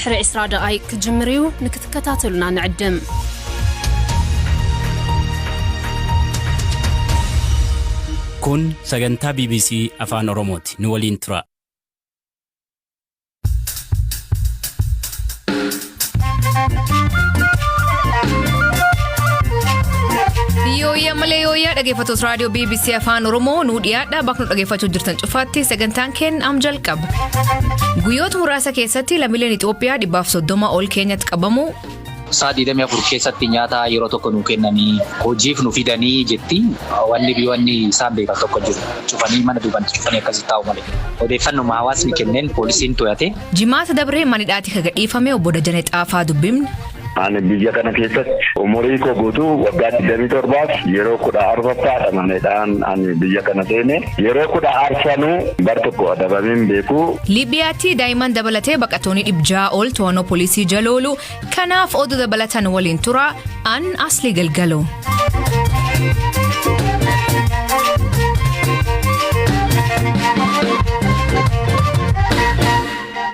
ድሕሪ 20 ደቂቕ ክጅምር እዩ ንክትከታተሉና ንዕድም kun sagantaa BBC afaan Oromooti nu waliin tura. Biyyoolii Maleeyyooyaa dhaggeeffattoota raadiyoo BBC afaan Oromoo nu dhiyaadhaa bakka nu dhaggeeffachuu jirtan cufaatti sagantaan keenya am jalqaba. Guyyoota muraasa keessatti lammiileen Itoophiyaa 130 ol keenyatti qabamu. Saadii damee afur keessatti nyaata yeroo tokko nu kennanii hojiif nu fidanii jetti wanni isaan beekan tokko jiru cufanii mana dubanti cufanii akkasitti taa'u malee odeeffannoo hawaasni kenneen poolisiin to'ate. Jimaata dabree manidhaati ka gadhiifame obbo Dajanee Xaafaa dubbifne. Ani biyya kana keessatti umurii koo guutuu waggaa 27 yeroo 14 manidhaan ani biyya kana seene yeroo 14 bar tokko adabameen beeku. Liibiyaatti daa'imman dabalatee baqattoonni 600 ol to'annoo poolisii jaloolu kanaaf oduu dabalatan waliin tura an Aslii Galgaloo.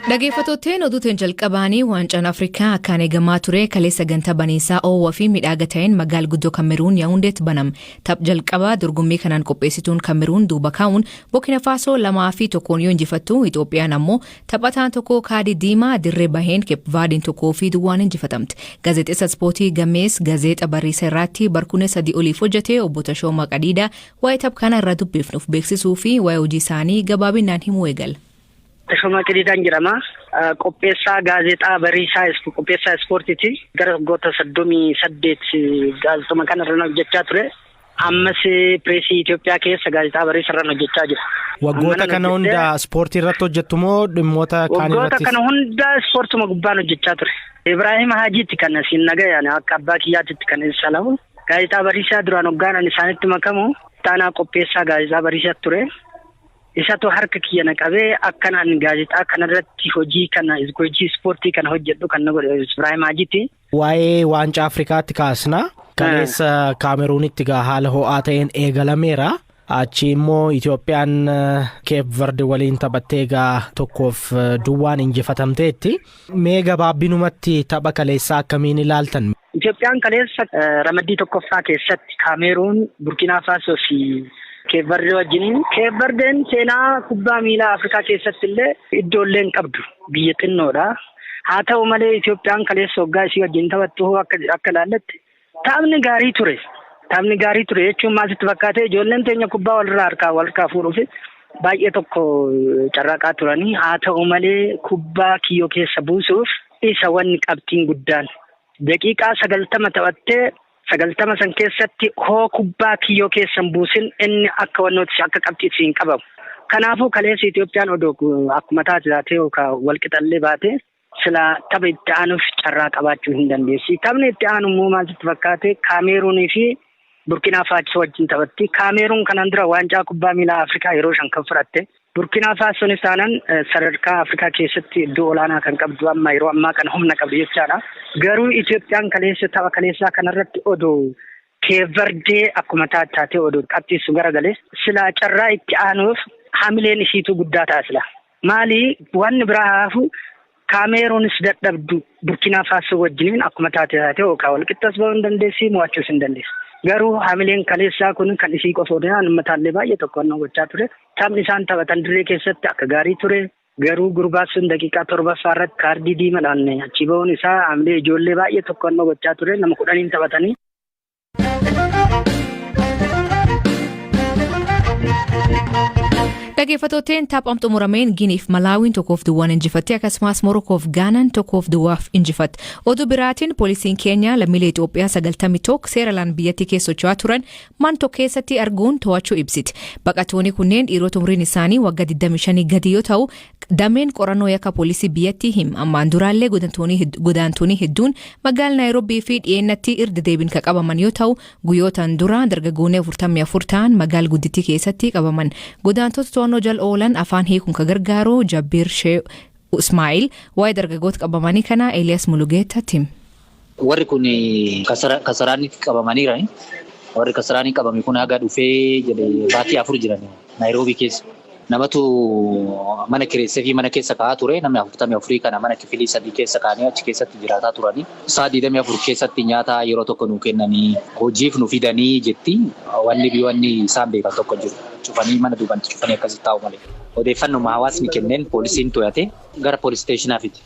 Dhaggeeffattootni oduutiin jalqabaanii waancaan Afrikaa akkaan eegamaa ture kaleessa sagantaa baniisaa oowwaa fi midhaaga ta'een magaal guddoo Kameruun Yaawundeetti banam. Tapha jalqabaa dorgommii kanaan qopheessituun Kameruun duuba kaa'uun Burkina Faso 2-1 yoo injifattu Itoophiyaan ammoo taphataan tokko kaadii diimaa dirree baheen Keep Verde'n 1-2 injifatamte. Gaazexeessa Ispoortii Gamees gaazexaa Bariisa irratti barkune 3 oliif hojjete obbo Tashoomaa Qadiidaa waa'ee tapha kana irra dubbifnuuf beeksisuu fi waa'ee hojii isaanii gabaabinaan himuu eegala. Tashoomaa Qadiidaan jedhama. Qopheessaa gaazexaa Bariisaa qopheessaa ispoortiiti. Gara waggoota 38 gaazexuma kanarra hojjechaa ture. Ammas pireesii Itoophiyaa keessa gaazexaa Bariisaa irra hojjechaa jira. Waggoota kana hunda ispoortii irratti hojjettu moo dhimmoota kaan irratti? Waggoota kana hunda ispoortuma gubbaan hojjechaa ture. Ibrahim Hajiitti kan siin nagayaan akka abbaa kiyyaatitti kan isa lamu. Gaazexaa Bariisaa duraan hoggaanaan isaanitti makamu taanaa qopheessaa gaazexaa Bariisaa ture. Isatu harka kiyya naqabee akkanaan gaazexaa kanarratti hojii ispoortii kana hojjedhu kan godhe Ibrahim Hajiitti. Waa'ee waancaa Afrikaatti kaasna. Kaleessa Kaameruunitti haala ho'aa ta'een eegalameera. Achi immoo Itoophiyaan Keep Verde waliin taphattee 1-2 injifatamteetti. Mee gabaabinumatti tapha kaleessaa akkamiin ilaaltan? Itoophiyaan kaleessa ramaddii tokkoffaa keessatti Kaameruun, Burkina Faso fi Keep Verde wajjiniin. Keep Verde'n seenaa kubbaa miilaa Afrikaa keessatti illee iddoolee hin qabdu. Biyya xinnoodha. Haa ta'u malee Itoophiyaan kaleessa waggaa isii wajjin taphattu akka ilaalletti taphni gaarii ture. Taphni gaarii ture jechuun maasitti fakkaatee ijoolleen teenya kubbaa walirraa fuudhuuf baay'ee tokko carraaqaa turanii. Haa ta'u malee kubbaa kiyyoo keessa buusuuf isa wanni qabxiin guddaan daqiiqaa 90 taphattee 90 san keessatti hoo kubbaa kiyyoo keessan buusin inni akka wannooti akka qabxiitti hin qabamu. Kanaafuu kaleessa Itoophiyaan odoo akkuma taatee yookaan walqixallee baate sila tapha itti aanuuf carraa qabaachuu hin dandeessi. Taphni itti aanu immoo maasitti fakkaate Kaameruunii fi Burkina Faso wajjin taphatti. Kaameruun kanaan dura waancaa kubbaa miilaa Afrikaa yeroo 5 kan fudhatte. Burkina Fasonis taanaan sadarkaa Afrikaa keessatti iddoo olaanaa kan qabdu amma yeroo ammaa kana humna qabdu jechaadha. Garuu Itoophiyaan tapha kaleessaa kanarratti odoo Keep Verde akkuma taatee odoo qabxiisu garagalee sila carraa itti aanuuf hamileen isiitu guddaa taasisa. Maali wanni biraa haafu Kaameruunis dadhabdu Burkina Faso wajjiniin akkuma taatee yookaan walqixxas bahuu hin dandeessi mo'achuus hin dandeessi. Garuu hamileen kaleessaa kun kan isii qofoo ta'an uummataallee baay'ee tokkoon gochaa ture. Taphni isaan taphatan dirree keessatti akka gaarii ture. Garuu gurbaan sun daqiiqaa 7ffaa irratti kaardii diimaadhaan achi bahuun isaa hamilee ijoollee baay'ee tokkoon gochaa ture. Nama 10 taphatanii. Dhaggeeffattootni taphaan xumurameen Giniif Malaawiin 1-2 injifatte akkasumas Morokoof Gaanaan 1-2 injifatte. Oduu biraatiin poolisiin Keeniyaa lammiilee Itoophiyaa 91 seeraan biyyattii keessa socho'aa turan mantoo keessatti arguun to'achuu ibsiti. Baqattoonni kunneen dhiirota umriin isaanii waggaa 25 gadi yoo ta'u dameen qorannoo yakka poolisii biyyattii ammaan duraallee godaantonni hedduun magaalaa Naayiroobii fi dhiyeennatti irra deebiin kan qabaman yoo ta'u guyyootaan dura dargaggoonni 44 ta'an magaalaa guddittii keessatti qabaman. Godaantota to'annoo jala oolan afaan hiikuun kan gargaaru Jabbiir Shee Ismaa'il waa'ee dargaggoota qabamanii kana Elias Mulugeettatti. Warri kun kasaraanitti qabamaniira. Warri kasaraanii qabame kun haga dhufee jedhee baatii 4 jiran Naayiroobii keessa. namatu mana kireessee fi mana keessa kaa'aa ture. Namni 44 kana mana kifilii 3 keessa kaa'anii achi keessatti jiraataa turanii. Sa'a 24 keessatti nyaata yeroo tokko nuu kennanii hojiif nu fidanii jetti. Wanni isaan beekan tokko jiru. Cufanii mana duubatti cufanii akkasitti taa'u malee. Odeeffannoo hawaasni kenneen poolisiin to'ate gara poolis isteeshinaa fide.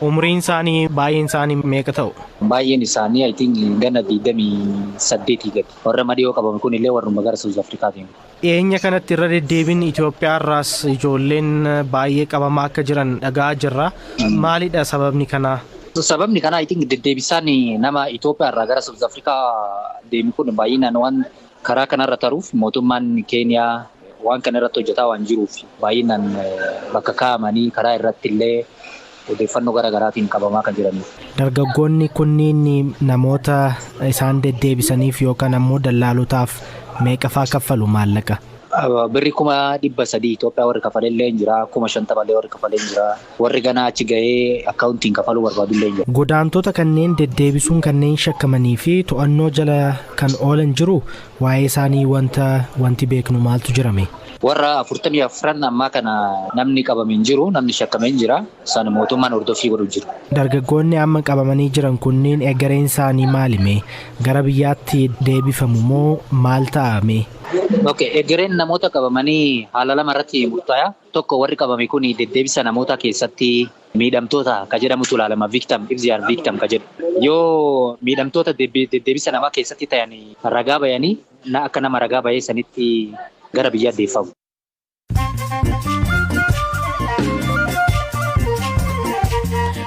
Umriin isaanii baay'een isaanii meeqa ta'u? Baay'een isaanii I think ganna 28 gadi. Warra madiyoo qabame kun illee warruma gara South Africaatiin. Dhiyeenya kanatti irra deddeebiin Itoophiyaa irraas ijoolleen baay'ee qabamaa akka jiran dhagaa jirra. Maalidha sababni kanaa? Sababni kanaa I think deddeebisaan nama Itoophiyaa irraa gara South Africaa deemu kun baay'inaan waan karaa kanarra taruuf mootummaan Keeniyaa waan kana irratti hojjetaa waan jiruuf baay'inaan bakka kaa'amanii karaa irratti illee odeeffannoo garaagaraatiin qabamaa kan jiranidha. Dargaggoonni kunniin namoota isaan deddeebisaniif yookaan ammoo dallaalotaaf meeqa fa'aa kaffalu maallaqa? Birri 300 Itoophiyaa warri kafalee illee jira, 50 malee warri kafalee jira, warri ganaa achi gahee akkaawuntiin kafaluu barbaadu illee jira. Godaantota kanneen deddeebisuun kanneen shakkamanii fi to'annoo jala kan oolan jiru waa'ee isaanii wanti beeknu maaltu jirame? Warra 44 ammaa kana namni qabamee jiru, namni shakkamee jira. Isaan mootummaan hordofii godhu jiru. Dargaggoonni amma qabamanii jiran kunniin egereen isaanii maalime? Gara biyyaatti deebifamu moo maal ta'ame? Egereen namoota qabamanii haala lama irratti murtaa'a. Tokko warri qabame kun deddeebisa namoota keessatti miidhamtoota ka jedhamutu ilaalama. Victim, if they are victim ka jedhu. Yoo miidhamtoota deddeebisa namaa keessatti ta'an ragaa bayanii akka nama ragaa bayee sanitti gara biyyaa deeffamu.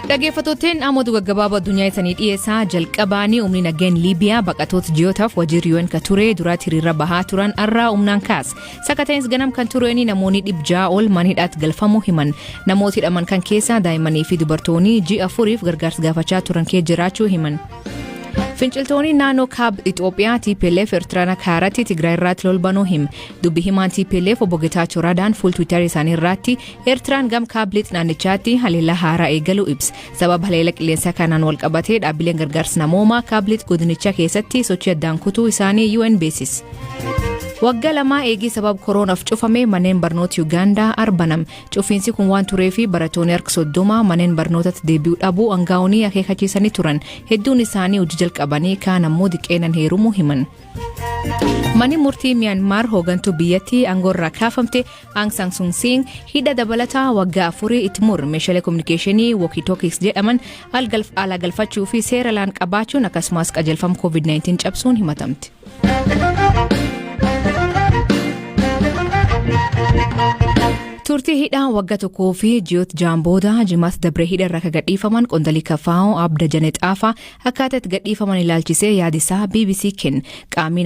Dhaggeeffattootni ammoo gaggabaaboo addunyaa isanii dhiyeessaa jalqabaanii humni nageen Liibiyaa baqatoota ji'ootaaf wajjirri UN ka ture duraatti hiriira bahaa turan irraa humnaan kaase. Sakateenis ganam kan tureen namoonni 600 ol mana hidhaatti galfamuu himan. Namoota hidhaman kan keessaa daa'immanii fi dubartoonni ji'a 4f gargaarsa gaafachaa turan keessa jiraachuu himan. Finciltoonni naannoo kaaba Itoophiyaa TPLF Eertiraan kaaratti Tigraay irratti lolbanuu him. Dubbi himaan TPLF obbo Getaachoo Radaan fuul Tiwiitarii isaanii irratti Eertiraan gam kaablitti naannichaatti haleellaa haaraa eegaluu ibsa. Sababa haleellaa qilleensaa kanaan wal qabatee dhaabbileen gargaarsa namoomaa kaablitti godinicha keessatti sochii addaan kutuu isaanii UN beeksise. Waggaa lamaa eegii sababa koroonaaf cufame manneen barnoota Uganda arbanam. Cufiinsi kun waan turee fi barattoonni harka 30 manneen barnootatti deebi'uu dhabuu aangaa'onni akeekachiisanii turan. Hedduun isaanii hojii jalqabanii kaan ammoo diqqeenan heerumuu himan. Manni murtii Myanmar hoogantuu biyyattii aangoorraa kaafamte Aung San Suu Kyi hidha dabalataa waggaa 4 itti mur meeshaalee kominikeeshinii walkie-talkies jedhaman ala galfachuu fi seera laan qabaachuun akkasumas qajeelfama COVID-19 cabsuun himatamte. Turtii hidhaa waggaa tokkoo fi ji'oota jaambooda jimaas dabree hidha irraa ka gadhiifaman qondaalii kafaa'oo abda janeexaafaa akkaataa itti gadhiifaman ilaalchisee yaadisaa BBC kenna. Qaamni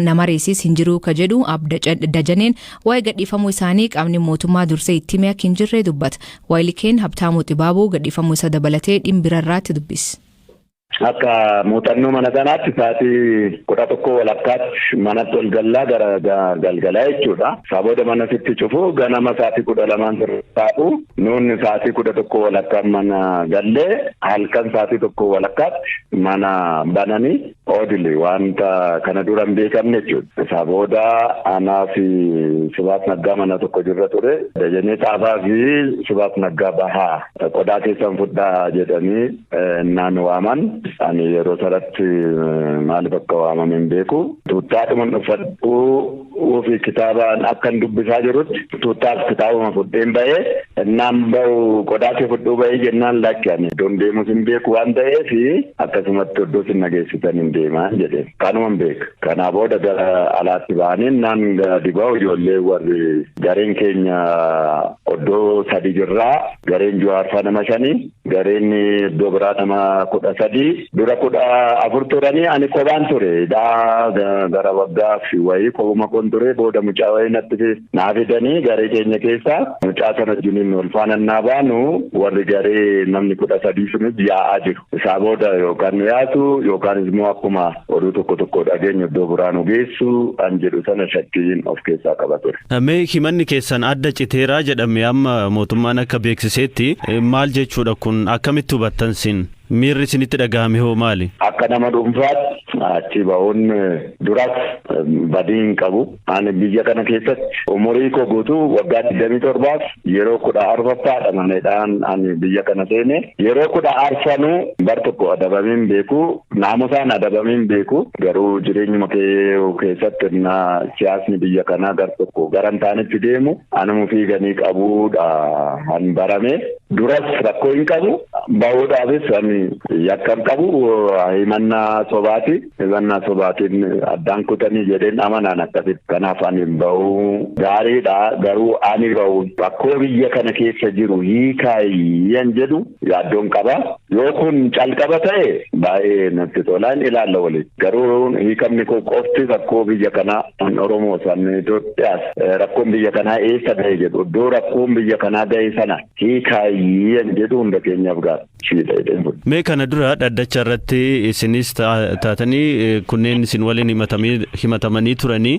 nama reesiis hin jiru ka jedhu abda dajaneen waa'ee gadhiifamuu isaanii qaamni mootummaa dursee itti himee akka hin jirre dubbata. Waa'ee keen Habtaamuu Xibaabuu gadhiifamuu isa dabalatee dhimbira irratti dubbisa. Akka muuxannoo mana kanaatti sa'aatii 11 walakkaatti manatti ol gallaa gara galgalaa jechuudha. Sabooda mana sitti cufu ganama sa'aatii 12 taa'u nuunni sa'aatii 11 walakkaa mana gallee halkan sa'aatii 1 walakkaatti mana bananii oodili wanta kana dura hin beekamne jechuudha. Sabooda anaa fi Sibaas Naggaa mana tokko jirra ture. Dajanee Xaafaa fi Sibaas Naggaa bahaa qodaa keessan fudhaa jedhanii naan waaman. Ani yeroo sanatti maaliif akka waamame hin beeku. Tuuttaadhuman uffadhuu fi kitaabaan akkan dubbisaa jirutti tuuttaaf kitaabuma fudheen bahee innaan bahu qodaatee fudhuu bahee jennaan lakkani. Iddoon deemus hin beeku waan ta'eef akkasumatti iddoo sin nageessitan hin deemaan jedhe. Kanuma hin beeku. Kanaa booda gara alaatti ba'anii naan gadi bahu ijoollee warri gareen keenya oddoo 3 jirraa gareen Jawaar nama 5 gareen iddoo biraa nama 13 dura 14 turanii ani kophaan ture. Gara waggaa fi wayii kophaa koon ture booda mucaa wayii natti naa fidanii garee keenya keessaa mucaa sana wajjin wal faana naa baanu warri garee namni 13 sun yaa'aa jiru. Isaa booda yookaan nu yaatu yookaan immoo akkuma oduu tokko dhageenyu iddoo biraa nu geessu an jedhu sana shakkiin of keessaa qaba ture. Mee himanni keessan adda citeeraa jedhame amma mootummaan akka beeksiseetti maal jechuudha kun akkamitti hubattan sin? Miirri isinitti dhagahame hoo maali? Akka nama dhuunfaatti achi ba'uun duras badii hin qabu. Ani biyya kana keessatti umurii koo guutuu waggaa 27 yeroo 14ffaadha maneedhaan ani biyya kana seene yeroo 14 bar tokko adabamiin beeku naamusaan adabamiin beeku garuu jireenyuma keessatti siyaasni biyya kanaa gar tokko garan taanitti deemu anuma fiiganii qabuudha han barame duras rakkoo hin qabu ba'uudhaafis ani yakkan qabu himannaa sobaatiin addaan kutanii jedheen amanaan akkasitti kanaaf ani ba'uu gaariidha garuu ani ba'u rakkoo biyya kana keessa jiru hiikaayyaan jedhu yaaddoon qaba yoo kun calqaba ta'e baay'ee natti tolaan ilaalla waliin garuu hiikamni koo qofti rakkoo biyya kanaa kan Oromoo san Itoophiyaas rakkoon biyya kanaa eessa ga'e jedhu iddoo rakkoon biyya kanaa ga'e sana hiikaayyaan jedhu hunda keenyaaf gaariidha. Mee kana dura dhaddacha irratti isinis taatanii kunneen isin waliin himatamanii turanii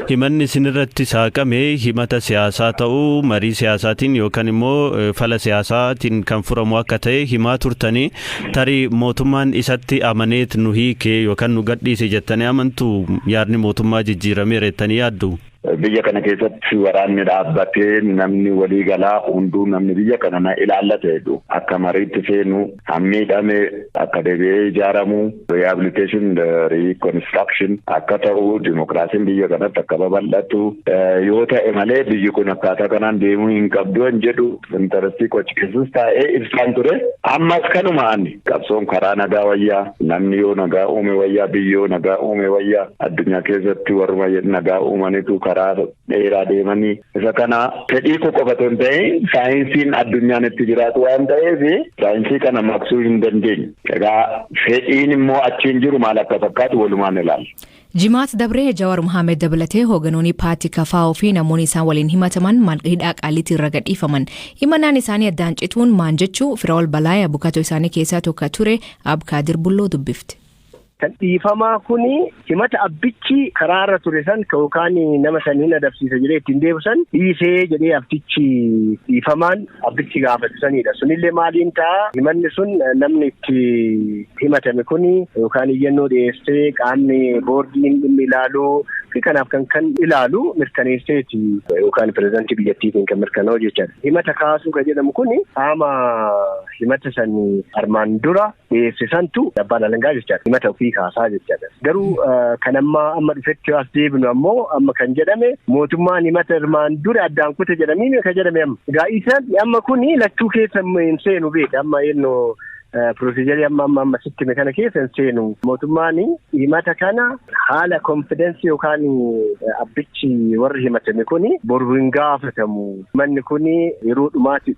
himanni isin irratti saaqame himata siyaasaa ta'uu marii siyaasaatiin yookaan immoo fala siyaasaatiin kan furamu akka ta'e himaa turtanii tarii mootummaan isatti amaneet nu hiike yookaan nu gadhiise jettanii amantu yaadni mootummaa jijjiirameera jettanii yaaddu? Biyya kana keessatti waraanni dhaabbatee namni walii galaa hunduu namni biyya kana na ilaallate jedhu akka mariitti seenu hammiidhame akka deebi'ee ijaaramu rehabilitation reconstruction akka ta'u dimokiraasiin biyya kanatti akka babal'atu yoo ta'e malee biyyi kun akkaataa kanaan deemuu hin qabdu hin jedhu intarastii qochi keessus taa'ee ibsaan ture ammas kanuma ani qabsoon karaa nagaa wayyaa namni yoo nagaa uume wayyaa biyyoo nagaa uume wayyaa addunyaa keessatti warruma nagaa uumanitu karaa dheeraa deemanii isa kana fedhii koo qofatu hin ta'in saayinsiin addunyaan itti jiraatu waan ta'eef saayinsii kana maqsuu hin dandeenye. Egaa fedhiin immoo achiin jiru maal akka fakkaatu walumaan ilaalla. Jimaat Dabree Jawaar Mohaammed dabalatee hooganoonni paartii KFO fi namoonni isaan waliin himataman hidhaa qaaliitti irra gadhiifaman. Himannaan isaanii addaan cituun maan jechuu Firaa'ol Balaayee abukatoo isaanii keessaa tokko ture Abkaadir Bulloo dubbifte. Kan dhiifamaa kuni himata abbichi karaarra ture san yookaan nama saniin adabsiisa jedhee ittiin deebisan dhiisee jedhee abbichi dhiifamaan abbichi gaafatusanidha. Sunillee maaliin ta'a himanni sun namni itti himatame kuni yookaan iyyannoo dhiyeessee qaamni boordiin dhimmi ilaaluu fi kanaaf kan ilaalu mirkaneesseeti yookaan pirezidaantii biyyattiitiin kan mirkanaa'u jechaadha. Himata kaasuu kan jedhamu kuni qaama himata sanii armaan dura dhiyeessisantu abbaan alangaa jechaadha. Himata ofii kaasaa jechaadha. Garuu kan amma dhufetti as deebinu ammoo amma kan jedhame mootummaan himata armaan dura addaan kute jedhamee kan jedhame amma. Egaa isa amma kuni lachuu keessa hin seenu beeka amma yennoo Procedure amma sitti kana keessa seenu mootummaan himata kana haala confidence yookaan abbichi warri himatame kuni boru hin gaafatamu. Manni kuni yeroo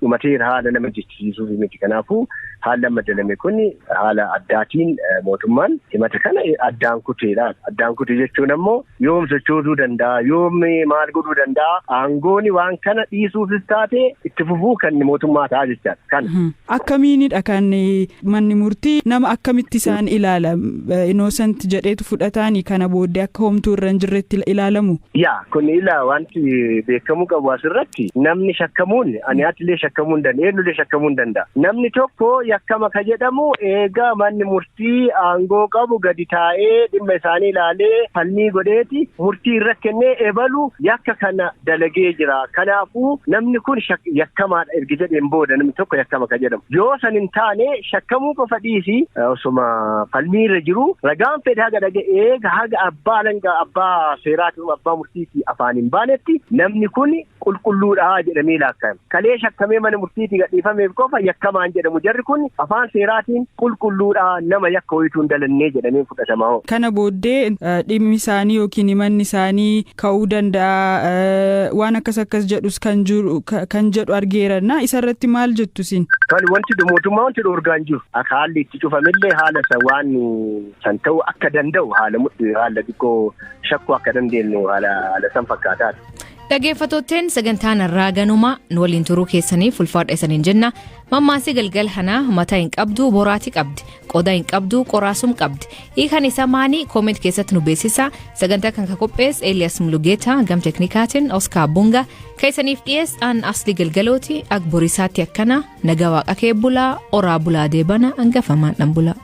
dhumateera haala nama jechisiisuuf miti. Kanaafuu haala madalame kuni haala addaatiin mootummaan himata kana addaan kuteedha. Addaan kute jechuun ammoo yoom sochoosuu danda'a, yoom maal godhuu danda'a, aangooni waan kana dhiisuufis taate itti fufuu kan mootummaa ta'a jechaadha. Kana. Akkamiinidha kan manni murtii nama akkamitti isaan ilaala innocent jedheetu fudhataanii kana booddee akka homtuu irra hin jirretti ilaalamu? Yaa kun wanti beekamuu qabu asirratti namni shakkamuun ani atilee shakkamuu hin danda'a eenyullee shakkamuu hin danda'a. Namni tokko yakkama ka jedhamu eegaa manni murtii aangoo qabu gadi taa'ee dhimma isaanii ilaalee falmii godheeti murtii irra kennee ebalu yakka kana dalagee jira. Kanaafuu namni kun yakkamaadha erga jedheen booda namni tokko yakkama ka jedhamu. Yoo san hin taane shakkamuu qofa dhiisi osuma falmii irra jiru ragaan fedhe haga dhaga'ee haga abbaa seeraatu abbaa murtiitii afaan hin baanetti namni kun qulqulluudha jedhamee laakkaa'ama. Kalee shakkamee mana murtiitii gadhiifameef qofa yakkamaan jedhamu jarri kun afaan seeraatiin qulqulluudha nama yakka wayituu hin dalannee jedhamee fudhatama. Kana booddee dhimmi isaanii yookiin himanni isaanii ka'uu danda'a waan akkas jedhus kan jedhu argeerannaa isarratti maal jettu siin? Kan wanti mootummaa wanti dhorgaa hin jiru. Akka haalli itti cufamillee haala waan san ta'uu akka danda'u haala xiqqoo shakkuu akka dandeenyu haala san fakkaataadha. Dhaggeeffattootteen sagantaan irraa ganuma nu waliin turuu keessaniif ulfaadha isaniin jenna. Mammaasii galgal kanaa mataa hin qabdu boraatii qabdi, qodaa hin qabdu qoraasum qabdi. Hiikan isa maanii kooment keessatti nu beeksisa. Sagantaa kan qopheesse Elias Mulugeeta gam teknikaatiin Oskar Bunga keessaniif dhiyeessaan asli galgalooti agborisaatti akkana nagaa waaqa kee bulaa oraa bulaa deebana hangafamaan dhan bulaa.